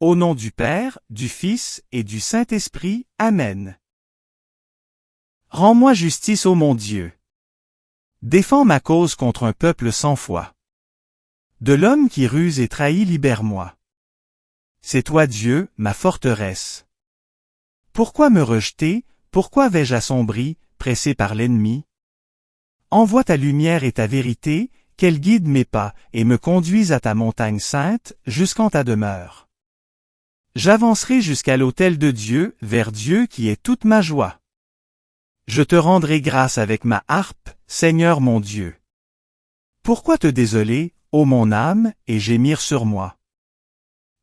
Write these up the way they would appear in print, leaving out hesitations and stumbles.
Au nom du Père, du Fils et du Saint-Esprit. Amen. Rends-moi justice, ô mon Dieu. Défends ma cause contre un peuple sans foi. De l'homme qui ruse et trahit, libère-moi. C'est toi Dieu, ma forteresse. Pourquoi me rejeter, pourquoi vais-je assombri, pressé par l'ennemi? Envoie ta lumière et ta vérité, qu'elle guide mes pas et me conduise à ta montagne sainte, jusqu'en ta demeure. J'avancerai jusqu'à l'autel de Dieu, vers Dieu qui est toute ma joie. Je te rendrai grâce avec ma harpe, Seigneur mon Dieu. Pourquoi te désoler, ô mon âme, et gémir sur moi?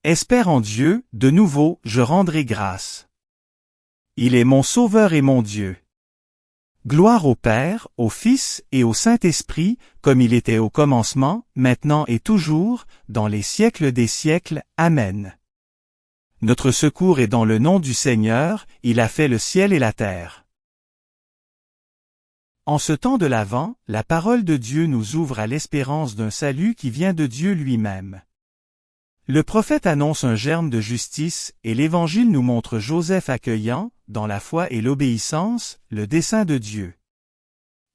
Espère en Dieu, de nouveau, je rendrai grâce. Il est mon Sauveur et mon Dieu. Gloire au Père, au Fils et au Saint-Esprit, comme il était au commencement, maintenant et toujours, dans les siècles des siècles. Amen. Notre secours est dans le nom du Seigneur, il a fait le ciel et la terre. En ce temps de l'Avent, la parole de Dieu nous ouvre à l'espérance d'un salut qui vient de Dieu lui-même. Le prophète annonce un germe de justice, et l'Évangile nous montre Joseph accueillant, dans la foi et l'obéissance, le dessein de Dieu.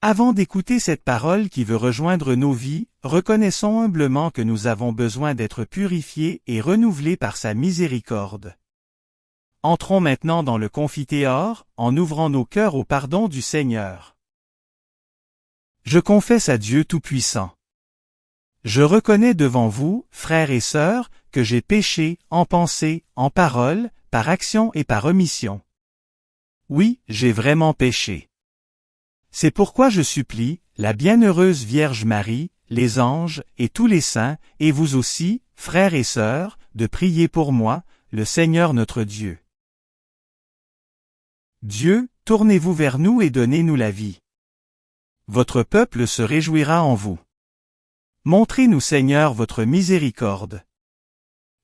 Avant d'écouter cette parole qui veut rejoindre nos vies, reconnaissons humblement que nous avons besoin d'être purifiés et renouvelés par sa miséricorde. Entrons maintenant dans le confiteor, en ouvrant nos cœurs au pardon du Seigneur. Je confesse à Dieu Tout-Puissant. Je reconnais devant vous, frères et sœurs, que j'ai péché, en pensée, en parole, par action et par omission. Oui, j'ai vraiment péché. C'est pourquoi je supplie, la bienheureuse Vierge Marie, les anges, et tous les saints, et vous aussi, frères et sœurs, de prier pour moi, le Seigneur notre Dieu. Dieu, tournez-vous vers nous et donnez-nous la vie. Votre peuple se réjouira en vous. Montrez-nous, Seigneur, votre miséricorde.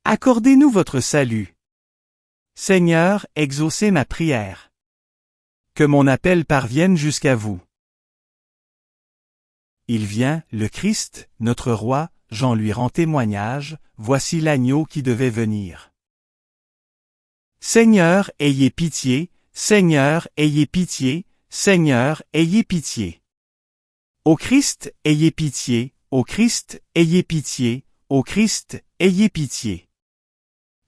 Accordez-nous votre salut. Seigneur, exaucez ma prière. Que mon appel parvienne jusqu'à vous. Il vient, le Christ, notre roi, Jean lui rend témoignage, voici l'agneau qui devait venir. Seigneur, ayez pitié, Seigneur, ayez pitié, Seigneur, ayez pitié. Ô Christ, ayez pitié, ô Christ, ayez pitié, ô Christ, ayez pitié.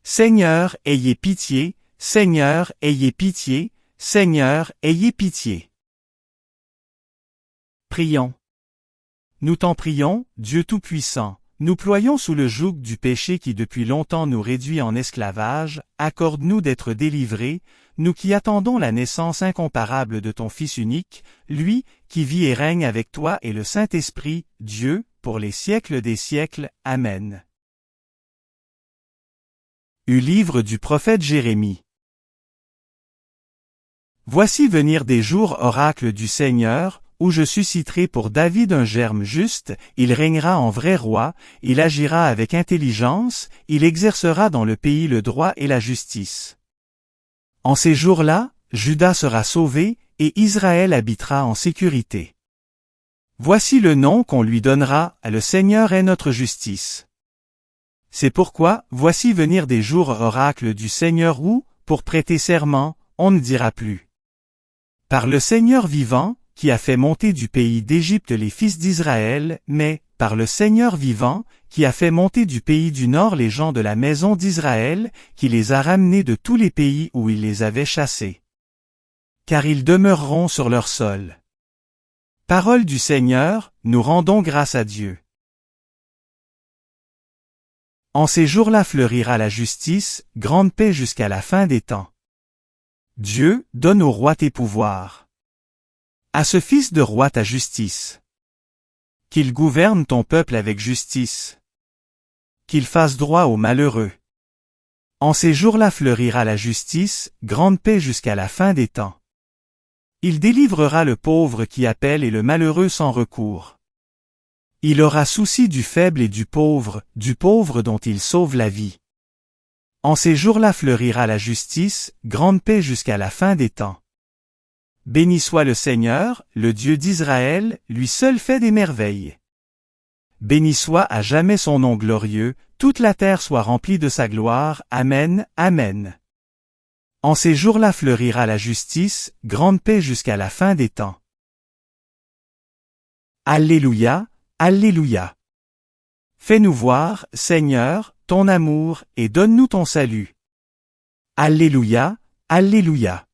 Seigneur, ayez pitié, Seigneur, ayez pitié, Seigneur, ayez pitié. Prions. Nous t'en prions, Dieu Tout-Puissant, nous ployons sous le joug du péché qui depuis longtemps nous réduit en esclavage, accorde-nous d'être délivrés, nous qui attendons la naissance incomparable de ton Fils unique, lui, qui vit et règne avec toi et le Saint-Esprit, Dieu, pour les siècles des siècles. Amen. Livre du prophète Jérémie. Voici venir des jours oracle du Seigneur, où je susciterai pour David un germe juste, il régnera en vrai roi, il agira avec intelligence, il exercera dans le pays le droit et la justice. En ces jours-là, Juda sera sauvé, et Israël habitera en sécurité. Voici le nom qu'on lui donnera, le Seigneur est notre justice. C'est pourquoi, voici venir des jours oracles du Seigneur où, pour prêter serment, on ne dira plus. Par le Seigneur vivant, qui a fait monter du pays d'Égypte les fils d'Israël, mais, par le Seigneur vivant, qui a fait monter du pays du nord les gens de la maison d'Israël, qui les a ramenés de tous les pays où il les avait chassés. Car ils demeureront sur leur sol. Parole du Seigneur, nous rendons grâce à Dieu. En ces jours-là fleurira la justice, grande paix jusqu'à la fin des temps. Dieu, donne au roi tes pouvoirs. À ce fils de roi ta justice. Qu'il gouverne ton peuple avec justice. Qu'il fasse droit aux malheureux. En ces jours-là fleurira la justice, grande paix jusqu'à la fin des temps. Il délivrera le pauvre qui appelle et le malheureux sans recours. Il aura souci du faible et du pauvre dont il sauve la vie. En ces jours-là fleurira la justice, grande paix jusqu'à la fin des temps. Béni soit le Seigneur, le Dieu d'Israël, lui seul fait des merveilles. Béni soit à jamais son nom glorieux, toute la terre soit remplie de sa gloire. Amen, Amen. En ces jours-là fleurira la justice, grande paix jusqu'à la fin des temps. Alléluia, Alléluia. Fais-nous voir, Seigneur, ton amour, et donne-nous ton salut. Alléluia, Alléluia.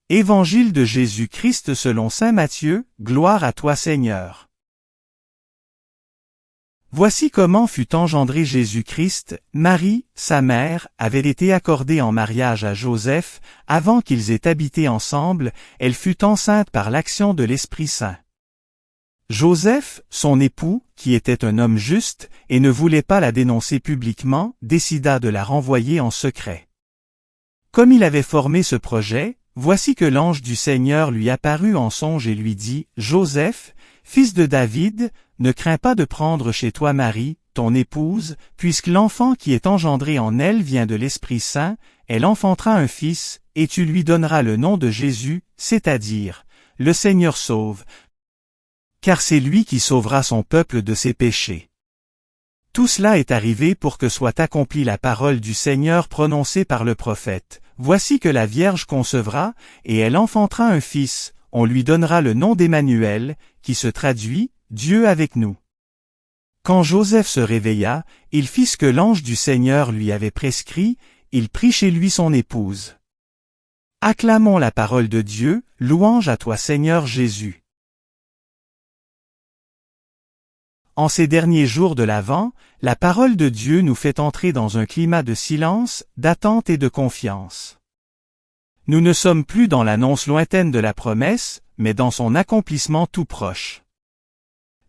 Évangile de Jésus-Christ selon saint Matthieu, gloire à toi Seigneur. Voici comment fut engendré Jésus-Christ. Marie, sa mère, avait été accordée en mariage à Joseph, avant qu'ils aient habité ensemble, elle fut enceinte par l'action de l'Esprit Saint. Joseph, son époux, qui était un homme juste, et ne voulait pas la dénoncer publiquement, décida de la renvoyer en secret. Comme il avait formé ce projet, voici que l'ange du Seigneur lui apparut en songe et lui dit, « Joseph, fils de David, ne crains pas de prendre chez toi Marie, ton épouse, puisque l'enfant qui est engendré en elle vient de l'Esprit Saint, elle enfantera un fils, et tu lui donneras le nom de Jésus, c'est-à-dire, le Seigneur sauve, car c'est lui qui sauvera son peuple de ses péchés. » Tout cela est arrivé pour que soit accomplie la parole du Seigneur prononcée par le prophète. Voici que la Vierge concevra, et elle enfantera un fils, on lui donnera le nom d'Emmanuel, qui se traduit « Dieu avec nous ». Quand Joseph se réveilla, il fit ce que l'ange du Seigneur lui avait prescrit, il prit chez lui son épouse. Acclamons la parole de Dieu, louange à toi Seigneur Jésus. En ces derniers jours de l'Avent, la parole de Dieu nous fait entrer dans un climat de silence, d'attente et de confiance. Nous ne sommes plus dans l'annonce lointaine de la promesse, mais dans son accomplissement tout proche.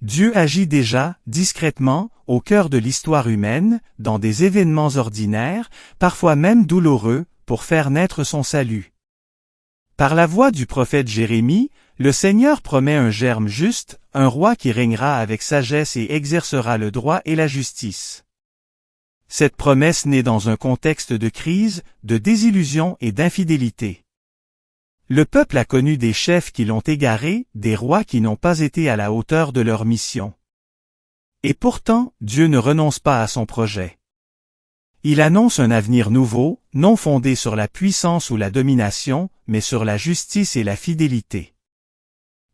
Dieu agit déjà, discrètement, au cœur de l'histoire humaine, dans des événements ordinaires, parfois même douloureux, pour faire naître son salut. Par la voix du prophète Jérémie, le Seigneur promet un germe juste, un roi qui régnera avec sagesse et exercera le droit et la justice. Cette promesse naît dans un contexte de crise, de désillusion et d'infidélité. Le peuple a connu des chefs qui l'ont égaré, des rois qui n'ont pas été à la hauteur de leur mission. Et pourtant, Dieu ne renonce pas à son projet. Il annonce un avenir nouveau, non fondé sur la puissance ou la domination, mais sur la justice et la fidélité.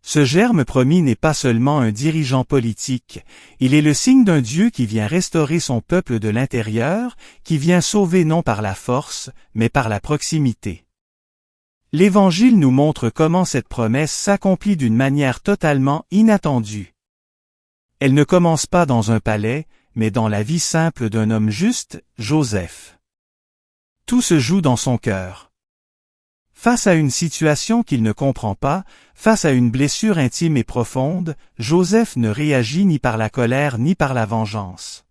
Ce germe promis n'est pas seulement un dirigeant politique, il est le signe d'un Dieu qui vient restaurer son peuple de l'intérieur, qui vient sauver non par la force, mais par la proximité. L'Évangile nous montre comment cette promesse s'accomplit d'une manière totalement inattendue. Elle ne commence pas dans un palais, mais dans la vie simple d'un homme juste, Joseph. Tout se joue dans son cœur. Face à une situation qu'il ne comprend pas, face à une blessure intime et profonde, Joseph ne réagit ni par la colère ni par la vengeance.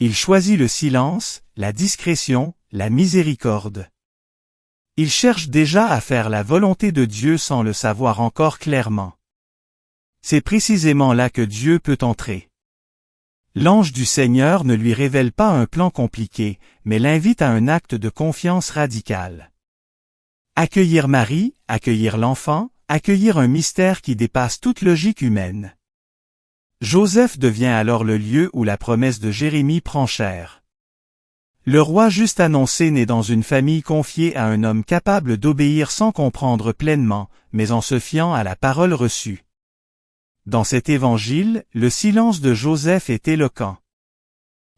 Il choisit le silence, la discrétion, la miséricorde. Il cherche déjà à faire la volonté de Dieu sans le savoir encore clairement. C'est précisément là que Dieu peut entrer. L'ange du Seigneur ne lui révèle pas un plan compliqué, mais l'invite à un acte de confiance radicale. Accueillir Marie, accueillir l'enfant, accueillir un mystère qui dépasse toute logique humaine. Joseph devient alors le lieu où la promesse de Jérémie prend chair. Le roi juste annoncé naît dans une famille confiée à un homme capable d'obéir sans comprendre pleinement, mais en se fiant à la parole reçue. Dans cet évangile, le silence de Joseph est éloquent.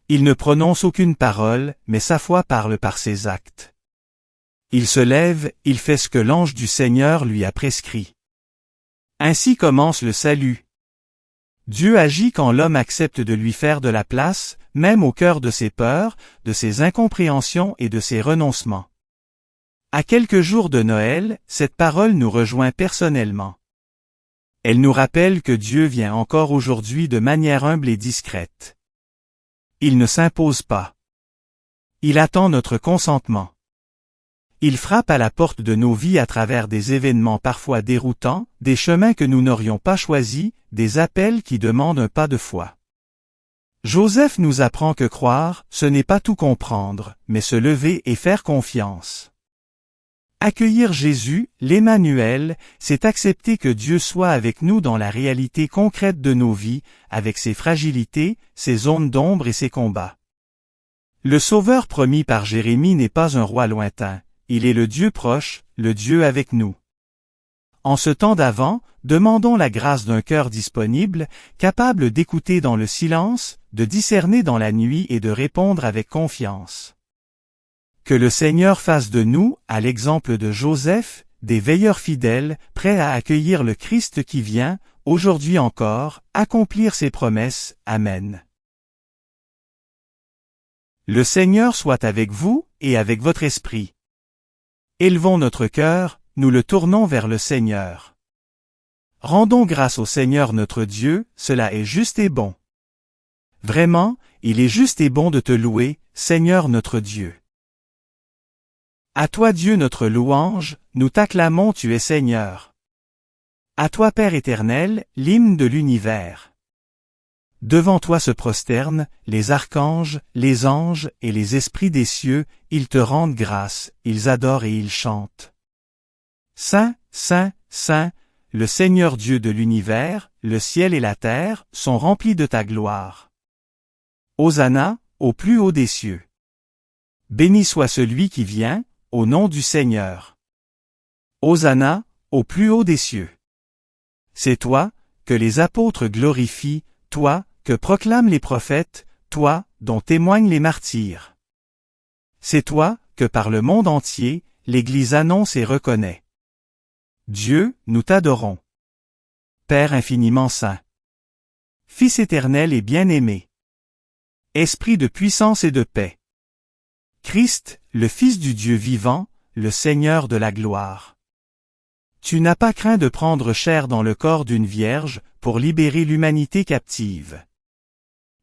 Il ne prononce aucune parole, mais sa foi parle par ses actes. Il se lève, il fait ce que l'ange du Seigneur lui a prescrit. Ainsi commence le salut. Dieu agit quand l'homme accepte de lui faire de la place, même au cœur de ses peurs, de ses incompréhensions et de ses renoncements. À quelques jours de Noël, cette parole nous rejoint personnellement. Elle nous rappelle que Dieu vient encore aujourd'hui de manière humble et discrète. Il ne s'impose pas. Il attend notre consentement. Il frappe à la porte de nos vies à travers des événements parfois déroutants, des chemins que nous n'aurions pas choisis, des appels qui demandent un pas de foi. Joseph nous apprend que croire, ce n'est pas tout comprendre, mais se lever et faire confiance. Accueillir Jésus, l'Emmanuel, c'est accepter que Dieu soit avec nous dans la réalité concrète de nos vies, avec ses fragilités, ses zones d'ombre et ses combats. Le Sauveur promis par Jérémie n'est pas un roi lointain, il est le Dieu proche, le Dieu avec nous. En ce temps d'avant, demandons la grâce d'un cœur disponible, capable d'écouter dans le silence, de discerner dans la nuit et de répondre avec confiance. Que le Seigneur fasse de nous, à l'exemple de Joseph, des veilleurs fidèles, prêts à accueillir le Christ qui vient, aujourd'hui encore, accomplir ses promesses. Amen. Le Seigneur soit avec vous, et avec votre esprit. Élevons notre cœur, nous le tournons vers le Seigneur. Rendons grâce au Seigneur notre Dieu, cela est juste et bon. Vraiment, il est juste et bon de te louer, Seigneur notre Dieu. À toi Dieu notre louange, nous t'acclamons tu es Seigneur. À toi Père éternel, l'hymne de l'univers. Devant toi se prosternent, les archanges, les anges et les esprits des cieux, ils te rendent grâce, ils adorent et ils chantent. Saint, Saint, Saint, le Seigneur Dieu de l'univers, le ciel et la terre, sont remplis de ta gloire. Hosanna, au plus haut des cieux. Béni soit celui qui vient, au nom du Seigneur. Hosanna, au plus haut des cieux. C'est toi, que les apôtres glorifient, toi, que proclament les prophètes, toi, dont témoignent les martyrs. C'est toi, que par le monde entier, l'Église annonce et reconnaît. Dieu, nous t'adorons. Père infiniment saint. Fils éternel et bien-aimé. Esprit de puissance et de paix. Christ, le Fils du Dieu vivant, le Seigneur de la gloire. Tu n'as pas craint de prendre chair dans le corps d'une vierge, pour libérer l'humanité captive.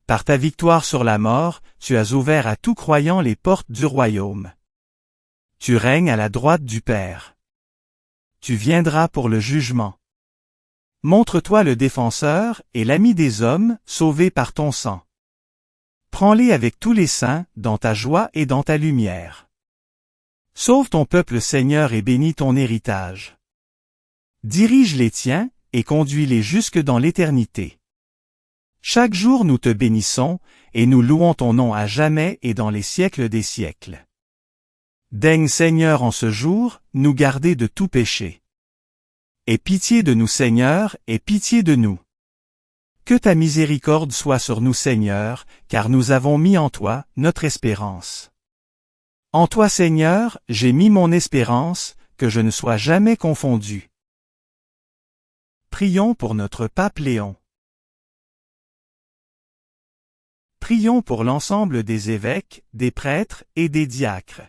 Par ta victoire sur la mort, tu as ouvert à tout croyant les portes du royaume. Tu règnes à la droite du Père. Tu viendras pour le jugement. Montre-toi le défenseur et l'ami des hommes, sauvés par ton sang. Prends-les avec tous les saints, dans ta joie et dans ta lumière. Sauve ton peuple Seigneur et bénis ton héritage. Dirige les tiens, et conduis-les jusque dans l'éternité. Chaque jour nous te bénissons, et nous louons ton nom à jamais et dans les siècles des siècles. Daigne Seigneur en ce jour, nous garder de tout péché. Aie pitié de nous Seigneur, aie pitié de nous. Que ta miséricorde soit sur nous Seigneur, car nous avons mis en toi notre espérance. En toi Seigneur, j'ai mis mon espérance, que je ne sois jamais confondu. Prions pour notre pape Léon. Prions pour l'ensemble des évêques, des prêtres et des diacres.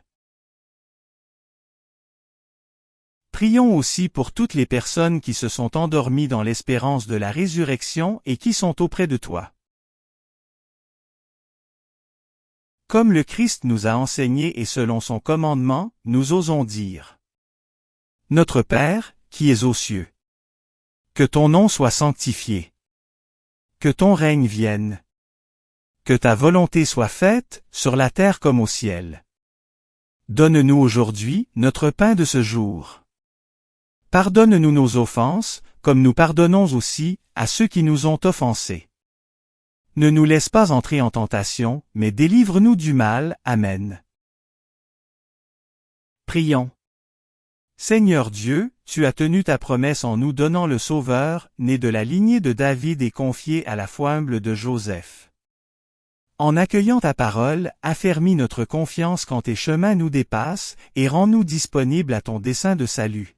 Prions aussi pour toutes les personnes qui se sont endormies dans l'espérance de la résurrection et qui sont auprès de toi. Comme le Christ nous a enseigné et selon son commandement, nous osons dire. Notre Père, qui es aux cieux. Que ton nom soit sanctifié. Que ton règne vienne. Que ta volonté soit faite, sur la terre comme au ciel. Donne-nous aujourd'hui notre pain de ce jour. Pardonne-nous nos offenses, comme nous pardonnons aussi à ceux qui nous ont offensés. Ne nous laisse pas entrer en tentation, mais délivre-nous du mal. Amen. Prions. Seigneur Dieu, tu as tenu ta promesse en nous donnant le Sauveur, né de la lignée de David et confié à la foi humble de Joseph. En accueillant ta parole, affermis notre confiance quand tes chemins nous dépassent, et rends-nous disponibles à ton dessein de salut.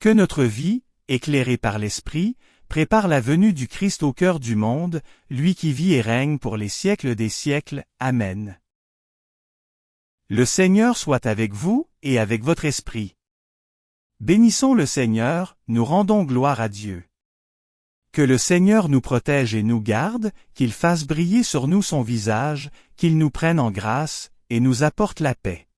Que notre vie, éclairée par l'Esprit, prépare la venue du Christ au cœur du monde, lui qui vit et règne pour les siècles des siècles. Amen. Le Seigneur soit avec vous, et avec votre esprit. Bénissons le Seigneur, nous rendons gloire à Dieu. Que le Seigneur nous protège et nous garde, qu'il fasse briller sur nous son visage, qu'il nous prenne en grâce, et nous apporte la paix.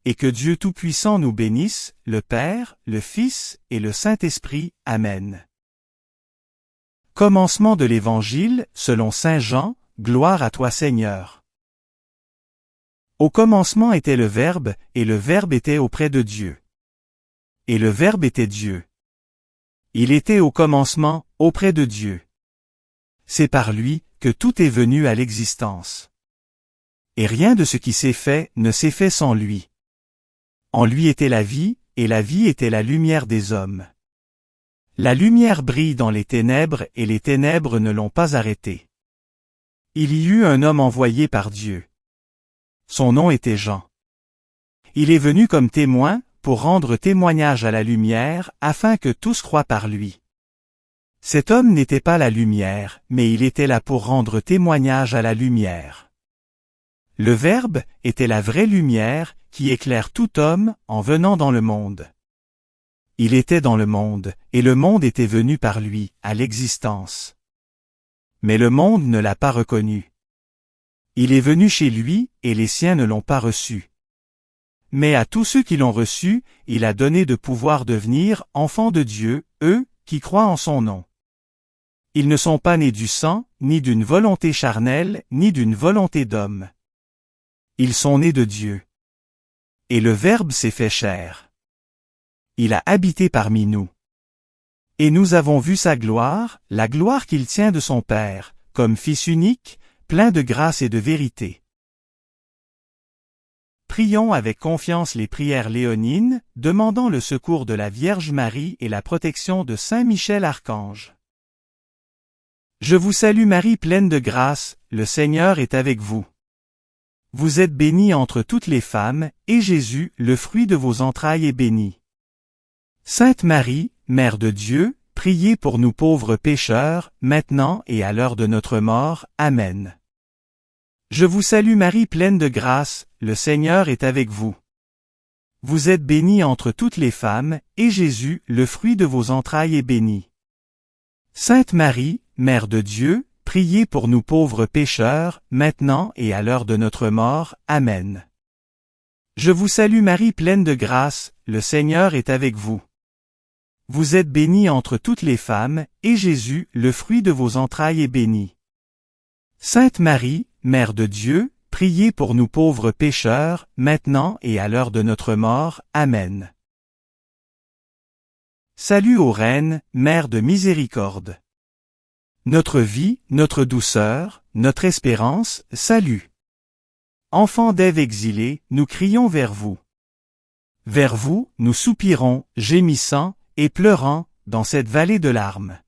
Et que Dieu Tout-Puissant nous bénisse, le Père, le Fils et le Saint-Esprit. Amen. Commencement de l'Évangile, selon saint Jean, gloire à toi Seigneur. Au commencement était le Verbe, et le Verbe était auprès de Dieu. Et le Verbe était Dieu. Il était au commencement, auprès de Dieu. C'est par lui que tout est venu à l'existence. Et rien de ce qui s'est fait ne s'est fait sans lui. En lui était la vie, et la vie était la lumière des hommes. La lumière brille dans les ténèbres et les ténèbres ne l'ont pas arrêtée. Il y eut un homme envoyé par Dieu. Son nom était Jean. Il est venu comme témoin, pour rendre témoignage à la lumière, afin que tous croient par lui. Cet homme n'était pas la lumière, mais il était là pour rendre témoignage à la lumière. Le Verbe était la vraie lumière, qui éclaire tout homme, en venant dans le monde. Il était dans le monde, et le monde était venu par lui, à l'existence. Mais le monde ne l'a pas reconnu. Il est venu chez lui, et les siens ne l'ont pas reçu. Mais à tous ceux qui l'ont reçu, il a donné de pouvoir devenir enfants de Dieu, eux, qui croient en son nom. Ils ne sont pas nés du sang, ni d'une volonté charnelle, ni d'une volonté d'homme. Ils sont nés de Dieu. Et le Verbe s'est fait chair. Il a habité parmi nous. Et nous avons vu sa gloire, la gloire qu'il tient de son Père, comme Fils unique, plein de grâce et de vérité. Prions avec confiance les prières léonines, demandant le secours de la Vierge Marie et la protection de Saint Michel Archange. Je vous salue Marie pleine de grâce, le Seigneur est avec vous. Vous êtes bénie entre toutes les femmes, et Jésus, le fruit de vos entrailles, est béni. Sainte Marie, Mère de Dieu, priez pour nous pauvres pécheurs, maintenant et à l'heure de notre mort. Amen. Je vous salue Marie pleine de grâce, le Seigneur est avec vous. Vous êtes bénie entre toutes les femmes, et Jésus, le fruit de vos entrailles, est béni. Sainte Marie, Mère de Dieu, priez pour nous pauvres pécheurs, maintenant et à l'heure de notre mort. Amen. Je vous salue Marie pleine de grâce, le Seigneur est avec vous. Vous êtes bénie entre toutes les femmes, et Jésus, le fruit de vos entrailles, est béni. Sainte Marie, Mère de Dieu, priez pour nous pauvres pécheurs, maintenant et à l'heure de notre mort. Amen. Salut ô Reine, Mère de miséricorde. Notre vie, notre douceur, notre espérance, salut. Enfants d'Ève exilés, nous crions vers vous. Vers vous, nous soupirons, gémissant, et pleurant, dans cette vallée de larmes.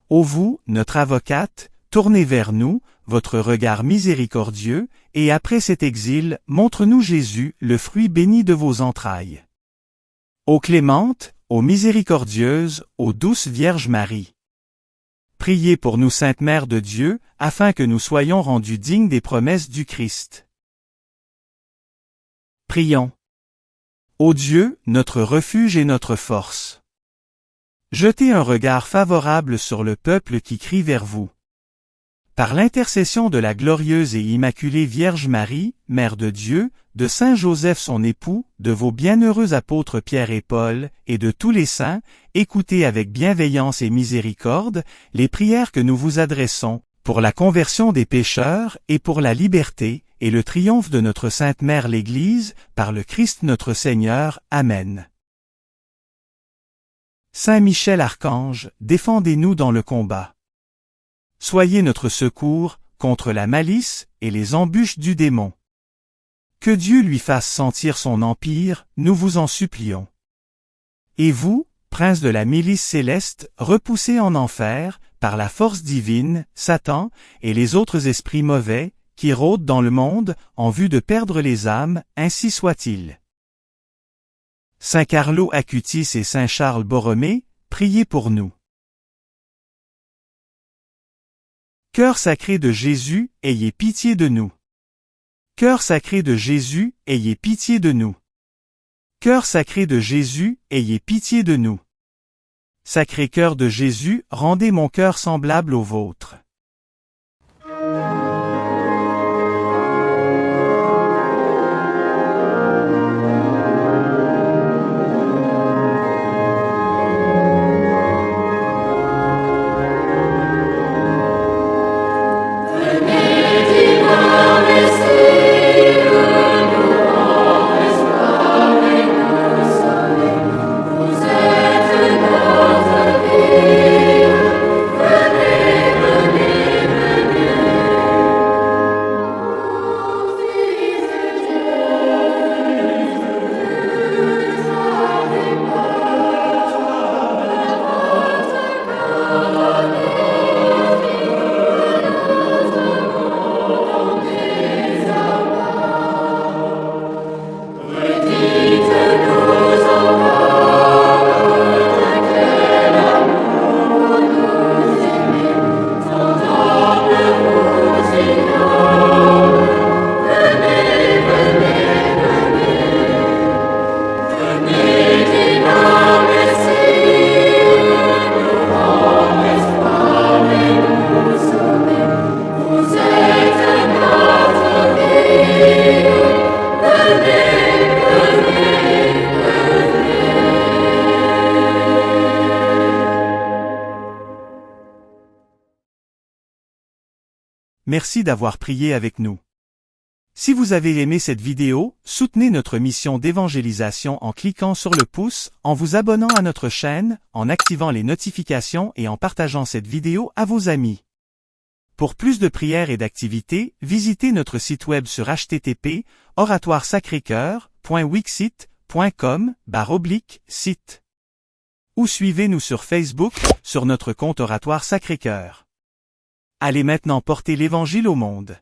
Ô vous, notre avocate, tournez vers nous, votre regard miséricordieux, et après cet exil, montre-nous Jésus, le fruit béni de vos entrailles. Ô clémente, ô miséricordieuse, ô douce Vierge Marie. Priez pour nous Sainte Mère de Dieu, afin que nous soyons rendus dignes des promesses du Christ. Prions. Ô Dieu, notre refuge et notre force. Jetez un regard favorable sur le peuple qui crie vers vous. Par l'intercession de la glorieuse et immaculée Vierge Marie, Mère de Dieu, de Saint Joseph son époux, de vos bienheureux apôtres Pierre et Paul, et de tous les saints, écoutez avec bienveillance et miséricorde les prières que nous vous adressons, pour la conversion des pécheurs et pour la liberté, et le triomphe de notre Sainte Mère l'Église, par le Christ notre Seigneur. Amen. Saint Michel Archange, défendez-nous dans le combat. Soyez notre secours, contre la malice et les embûches du démon. Que Dieu lui fasse sentir son empire, nous vous en supplions. Et vous, prince de la milice céleste, repoussez en enfer, par la force divine, Satan, et les autres esprits mauvais, qui rôdent dans le monde, en vue de perdre les âmes, ainsi soit-il. Saint Carlo Acutis et Saint Charles Borromée, priez pour nous. Cœur sacré de Jésus, ayez pitié de nous. Cœur sacré de Jésus, ayez pitié de nous. Cœur sacré de Jésus, ayez pitié de nous. Sacré cœur de Jésus, rendez mon cœur semblable au vôtre. Venez, divin Messie, merci d'avoir prié avec nous. Si vous avez aimé cette vidéo, soutenez notre mission d'évangélisation en cliquant sur le pouce, en vous abonnant à notre chaîne, en activant les notifications et en partageant cette vidéo à vos amis. Pour plus de prières et d'activités, visitez notre site web sur http://oratoiresacrécoeur.wixsite.com/site. Ou suivez-nous sur Facebook, sur notre compte Oratoire Sacré-Cœur. Allez maintenant porter l'Évangile au monde.